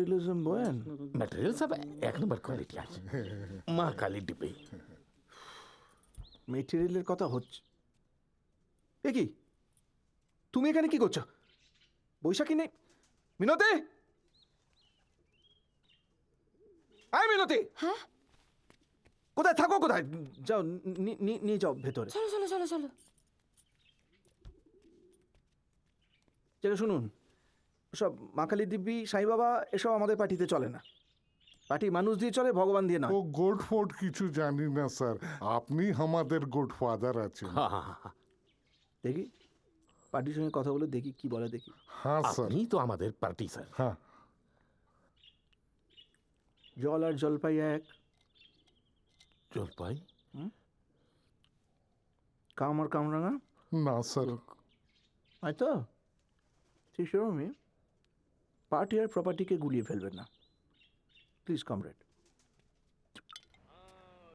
Materialism বয়ান। Material सब एक नंबर क्वालिटी আছে মা কালী ডিবে। মেটেরিয়ালের কথা হচ্ছে। এ কি, তুমি এখানে কি করছো? বৈশাখী নেই? মিনতি, আয় মিনতি। হ্যাঁ, কোথায় থাকো, কোথায় যাও, নিয়ে যাও ভেতরে। চলো চলো চলো চলো। যেটা শুনুন, সব মা কালী দিব্যি, সাই বাবা এসব আমাদের পার্টিতে চলে না। পার্টি মানুষ দিয়ে চলে, ভগবান দিয়ে নয়। ও গোড ফোর্ড কিছু জানি না স্যার, আপনি আমাদের গুড ফাদার আছেন। হ্যাঁ হ্যাঁ হ্যাঁ দেখি পার্টির সঙ্গে কথা বলে দেখি কি বলে দেখি। হ্যাঁ স্যার। আপনি তো আমাদের পার্টি স্যার। হ্যাঁ, জল আর জলপাই এক, জলপাই কাম আর কামরাঙা, না স্যার। আয় তো ঠিক সেরকমই। পার্টি আর প্রপার্টিকে গুলিয়ে ফেলবেন না প্লিজ কমরেড।